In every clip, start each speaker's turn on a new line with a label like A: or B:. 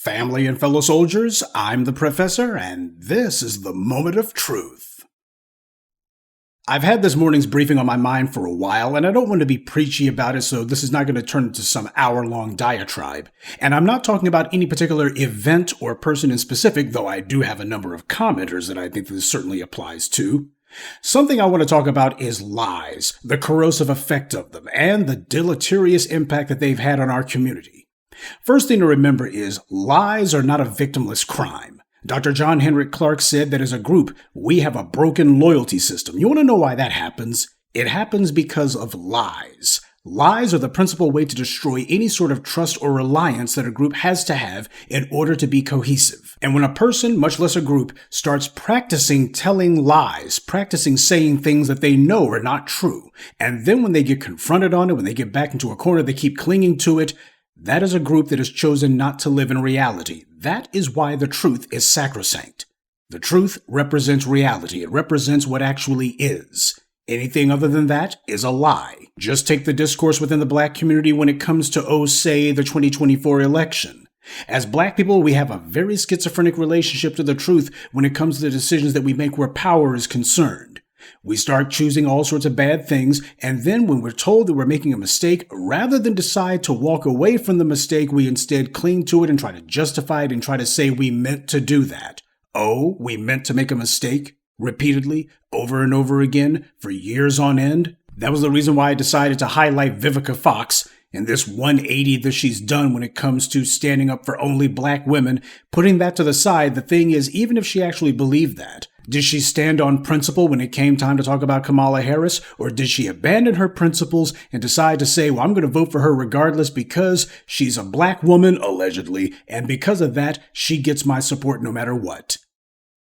A: Family and fellow soldiers, I'm the Professor, and this is the Moment of Truth. I've had this morning's briefing on my mind for a while, and I don't want to be preachy about it, so this is not going to turn into some hour-long diatribe. And I'm not talking about any particular event or person in specific, though I do have a number of commenters that I think this certainly applies to. Something I want to talk about is lies, the corrosive effect of them, and the deleterious impact that they've had on our community. First thing to remember is lies are not a victimless crime. Dr. John Henrik Clarke said that as a group, we have a broken loyalty system. You want to know why that happens? It happens because of lies. Lies are the principal way to destroy any sort of trust or reliance that a group has to have in order to be cohesive. And when a person, much less a group, starts practicing telling lies, practicing saying things that they know are not true, and then when they get confronted on it, when they get back into a corner, they keep clinging to it, that is a group that has chosen not to live in reality. That is why the truth is sacrosanct. The truth represents reality. It represents what actually is. Anything other than that is a lie. Just take the discourse within the black community when it comes to, say, the 2024 election. As black people, we have a very schizophrenic relationship to the truth when it comes to the decisions that we make where power is concerned. We start choosing all sorts of bad things, and then when we're told that we're making a mistake, rather than decide to walk away from the mistake, we instead cling to it and try to justify it and try to say we meant to do that. Oh, we meant to make a mistake? Repeatedly, over and over again, for years on end? That was the reason why I decided to highlight Vivica Fox and this 180 that she's done when it comes to standing up for only black women. Putting that to the side, the thing is, even if she actually believed that, did she stand on principle when it came time to talk about Kamala Harris, or did she abandon her principles and decide to say, well, I'm going to vote for her regardless because she's a black woman, allegedly, and because of that, she gets my support no matter what?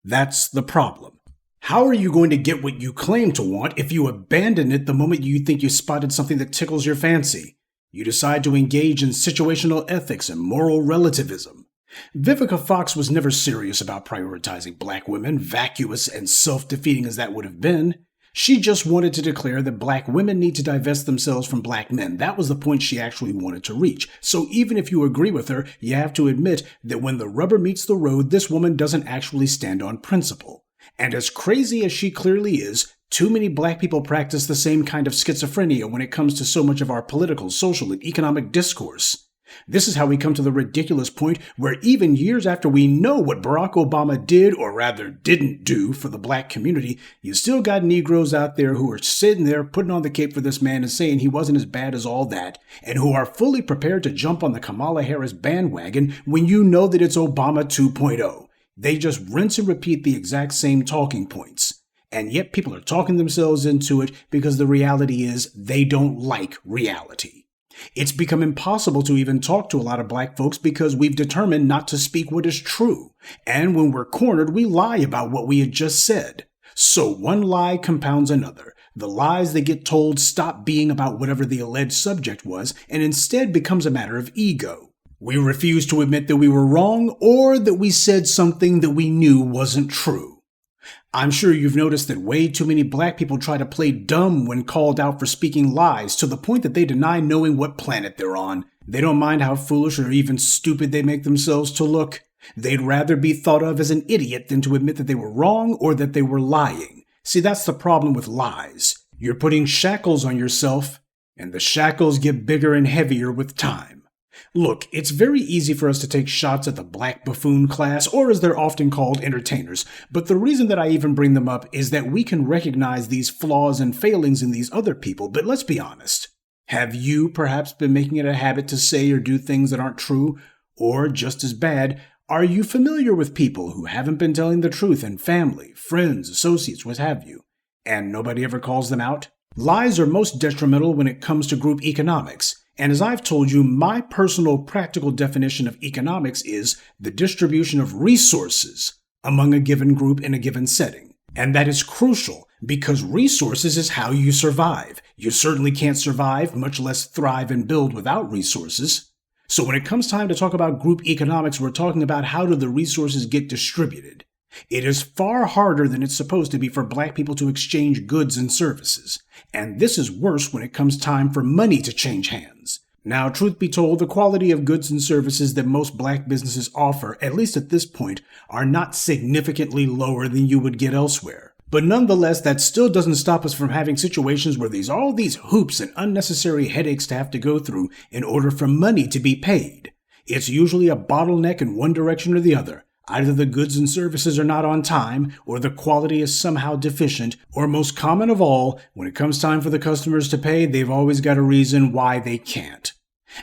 A: That's the problem. How are you going to get what you claim to want if you abandon it the moment you think you spotted something that tickles your fancy? You decide to engage in situational ethics and moral relativism. Vivica Fox was never serious about prioritizing black women, vacuous and self-defeating as that would have been. She just wanted to declare that black women need to divest themselves from black men. That was the point she actually wanted to reach. So even if you agree with her, you have to admit that when the rubber meets the road, this woman doesn't actually stand on principle. And as crazy as she clearly is, too many black people practice the same kind of schizophrenia when it comes to so much of our political, social, and economic discourse. This is how we come to the ridiculous point where even years after we know what Barack Obama did, or rather didn't do, for the black community, you still got Negroes out there who are sitting there putting on the cape for this man and saying he wasn't as bad as all that, and who are fully prepared to jump on the Kamala Harris bandwagon when you know that it's Obama 2.0. They just rinse and repeat the exact same talking points. And yet people are talking themselves into it because the reality is they don't like reality. It's become impossible to even talk to a lot of black folks because we've determined not to speak what is true. And when we're cornered, we lie about what we had just said. So one lie compounds another. The lies that get told stop being about whatever the alleged subject was and instead becomes a matter of ego. We refuse to admit that we were wrong or that we said something that we knew wasn't true. I'm sure you've noticed that way too many black people try to play dumb when called out for speaking lies to the point that they deny knowing what planet they're on. They don't mind how foolish or even stupid they make themselves to look. They'd rather be thought of as an idiot than to admit that they were wrong or that they were lying. See, that's the problem with lies. You're putting shackles on yourself, and the shackles get bigger and heavier with time. Look, it's very easy for us to take shots at the black buffoon class, or as they're often called, entertainers. But the reason that I even bring them up is that we can recognize these flaws and failings in these other people. But let's be honest. Have you perhaps been making it a habit to say or do things that aren't true? Or, just as bad, are you familiar with people who haven't been telling the truth in family, friends, associates, what have you, and nobody ever calls them out? Lies are most detrimental when it comes to group economics. And as I've told you, my personal practical definition of economics is the distribution of resources among a given group in a given setting. And that is crucial because resources is how you survive. You certainly can't survive, much less thrive and build without resources. So when it comes time to talk about group economics, we're talking about how do the resources get distributed. It is far harder than it's supposed to be for black people to exchange goods and services. And this is worse when it comes time for money to change hands. Now, truth be told, the quality of goods and services that most black businesses offer, at least at this point, are not significantly lower than you would get elsewhere. But nonetheless, that still doesn't stop us from having situations where there's all these hoops and unnecessary headaches to have to go through in order for money to be paid. It's usually a bottleneck in one direction or the other. Either the goods and services are not on time, or the quality is somehow deficient, or most common of all, when it comes time for the customers to pay, they've always got a reason why they can't.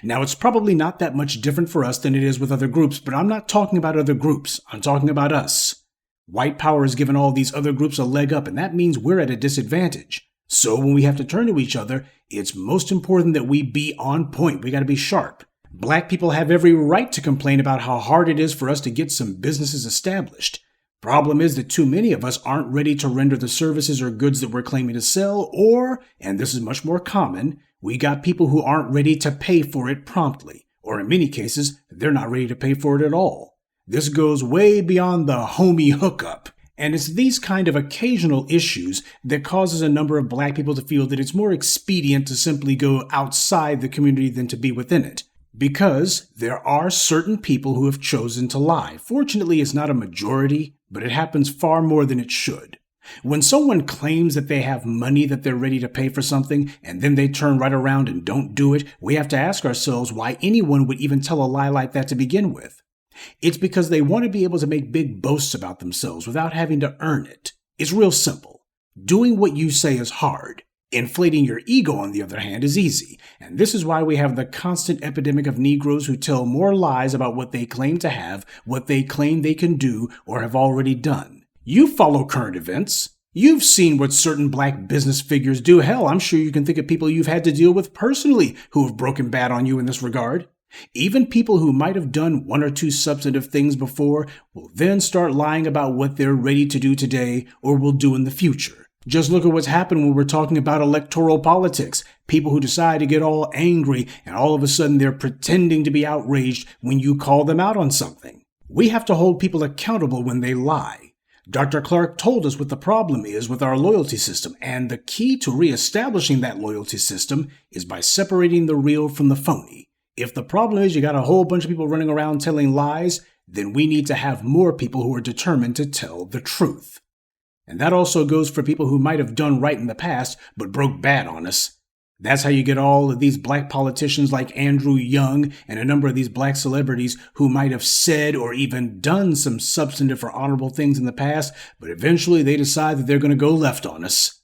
A: Now, it's probably not that much different for us than it is with other groups, but I'm not talking about other groups. I'm talking about us. White power has given all these other groups a leg up, and that means we're at a disadvantage. So when we have to turn to each other, it's most important that we be on point. We got to be sharp. Black people have every right to complain about how hard it is for us to get some businesses established. Problem is that too many of us aren't ready to render the services or goods that we're claiming to sell, or, and this is much more common, we got people who aren't ready to pay for it promptly, or in many cases, they're not ready to pay for it at all. This goes way beyond the homie hookup. And it's these kind of occasional issues that causes a number of black people to feel that it's more expedient to simply go outside the community than to be within it. Because there are certain people who have chosen to lie. Fortunately, it's not a majority, but it happens far more than it should. When someone claims that they have money that they're ready to pay for something, and then they turn right around and don't do it, we have to ask ourselves why anyone would even tell a lie like that to begin with. It's because they want to be able to make big boasts about themselves without having to earn it. It's real simple. Doing what you say is hard. Inflating your ego, on the other hand, is easy, and this is why we have the constant epidemic of Negroes who tell more lies about what they claim to have, what they claim they can do, or have already done. You follow current events. You've seen what certain black business figures do. Hell, I'm sure you can think of people you've had to deal with personally who have broken bad on you in this regard. Even people who might have done one or two substantive things before will then start lying about what they're ready to do today or will do in the future. Just look at what's happened when we're talking about electoral politics. People who decide to get all angry and all of a sudden they're pretending to be outraged when you call them out on something. We have to hold people accountable when they lie. Dr. Clark told us what the problem is with our loyalty system, and the key to reestablishing that loyalty system is by separating the real from the phony. If the problem is you got a whole bunch of people running around telling lies, then we need to have more people who are determined to tell the truth. And that also goes for people who might have done right in the past, but broke bad on us. That's how you get all of these black politicians like Andrew Young and a number of these black celebrities who might have said or even done some substantive or honorable things in the past, but eventually they decide that they're going to go left on us.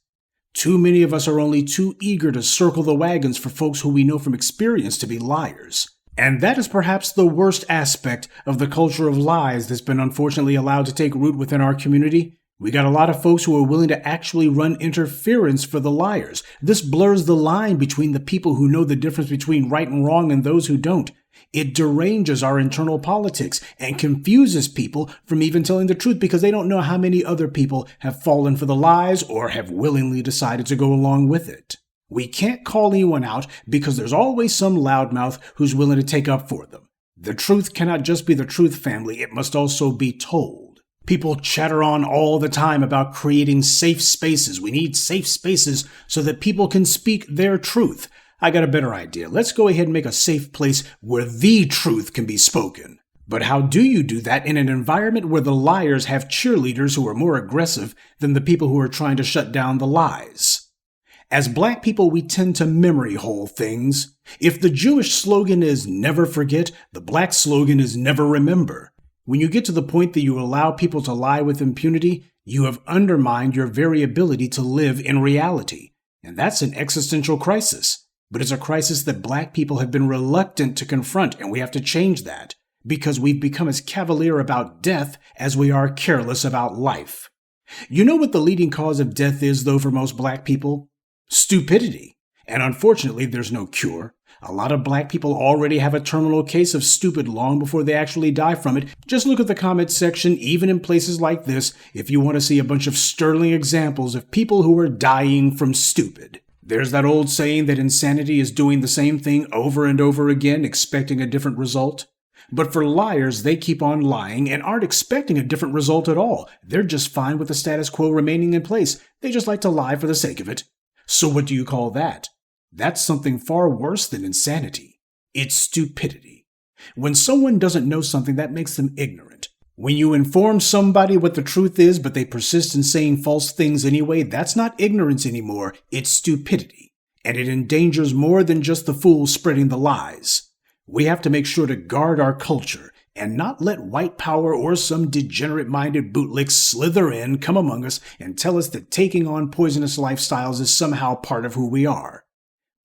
A: Too many of us are only too eager to circle the wagons for folks who we know from experience to be liars. And that is perhaps the worst aspect of the culture of lies that's been unfortunately allowed to take root within our community. We got a lot of folks who are willing to actually run interference for the liars. This blurs the line between the people who know the difference between right and wrong and those who don't. It deranges our internal politics and confuses people from even telling the truth because they don't know how many other people have fallen for the lies or have willingly decided to go along with it. We can't call anyone out because there's always some loudmouth who's willing to take up for them. The truth cannot just be the truth, family. It must also be told. People chatter on all the time about creating safe spaces. We need safe spaces so that people can speak their truth. I got a better idea. Let's go ahead and make a safe place where the truth can be spoken. But how do you do that in an environment where the liars have cheerleaders who are more aggressive than the people who are trying to shut down the lies? As black people, we tend to memory hole things. If the Jewish slogan is never forget, the black slogan is never remember. When you get to the point that you allow people to lie with impunity, you have undermined your very ability to live in reality. And that's an existential crisis. But it's a crisis that black people have been reluctant to confront, and we have to change that. Because we've become as cavalier about death as we are careless about life. You know what the leading cause of death is, though, for most black people? Stupidity. And unfortunately, there's no cure. A lot of black people already have a terminal case of stupid long before they actually die from it. Just look at the comments section, even in places like this, if you want to see a bunch of sterling examples of people who are dying from stupid. There's that old saying that insanity is doing the same thing over and over again, expecting a different result. But for liars, they keep on lying and aren't expecting a different result at all. They're just fine with the status quo remaining in place. They just like to lie for the sake of it. So what do you call that? That's something far worse than insanity. It's stupidity. When someone doesn't know something, that makes them ignorant. When you inform somebody what the truth is, but they persist in saying false things anyway, that's not ignorance anymore, it's stupidity. And it endangers more than just the fools spreading the lies. We have to make sure to guard our culture and not let white power or some degenerate-minded bootlicks slither in, come among us, and tell us that taking on poisonous lifestyles is somehow part of who we are.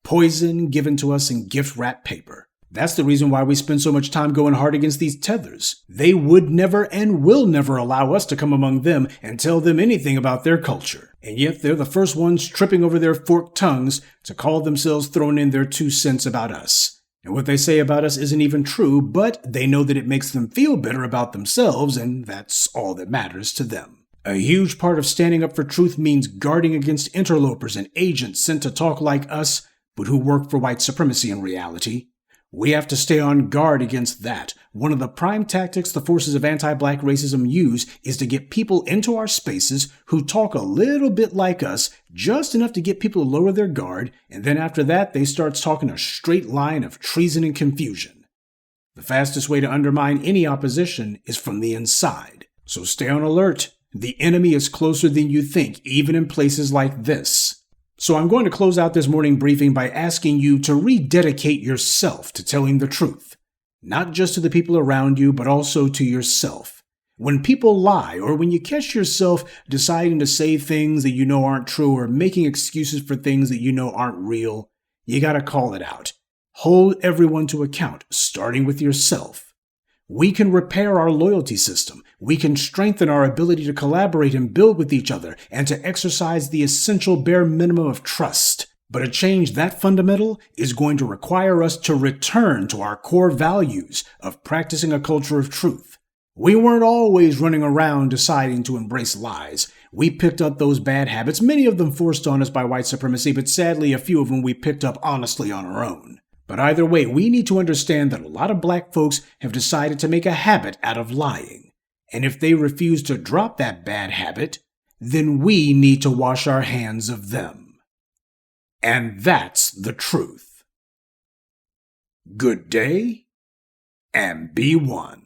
A: Poison given to us in gift-wrapped paper. That's the reason why we spend so much time going hard against these tethers. They would never and will never allow us to come among them and tell them anything about their culture. And yet they're the first ones tripping over their forked tongues to call themselves throwing in their 2 cents about us. And what they say about us isn't even true, but they know that it makes them feel better about themselves, and that's all that matters to them. A huge part of standing up for truth means guarding against interlopers and agents sent to talk like us, but who work for white supremacy in reality. We have to stay on guard against that. One of the prime tactics the forces of anti-black racism use is to get people into our spaces who talk a little bit like us, just enough to get people to lower their guard, and then after that they start talking a straight line of treason and confusion. The fastest way to undermine any opposition is from the inside. So stay on alert. The enemy is closer than you think, even in places like this. So I'm going to close out this morning briefing by asking you to rededicate yourself to telling the truth. Not just to the people around you, but also to yourself. When people lie, or when you catch yourself deciding to say things that you know aren't true, or making excuses for things that you know aren't real, you gotta call it out. Hold everyone to account, starting with yourself. We can repair our loyalty system. We can strengthen our ability to collaborate and build with each other and to exercise the essential bare minimum of trust. But a change that fundamental is going to require us to return to our core values of practicing a culture of truth. We weren't always running around deciding to embrace lies. We picked up those bad habits, many of them forced on us by white supremacy, but sadly a few of them we picked up honestly on our own. But either way, we need to understand that a lot of black folks have decided to make a habit out of lying. And if they refuse to drop that bad habit, then we need to wash our hands of them. And that's the truth. Good day, and be one.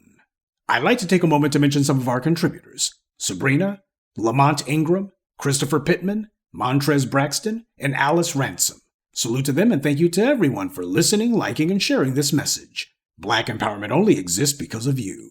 A: I'd like to take a moment to mention some of our contributors: Sabrina, Lamont Ingram, Christopher Pittman, Montrez Braxton, and Alice Ransom. Salute to them, and thank you to everyone for listening, liking, and sharing this message. Black empowerment only exists because of you.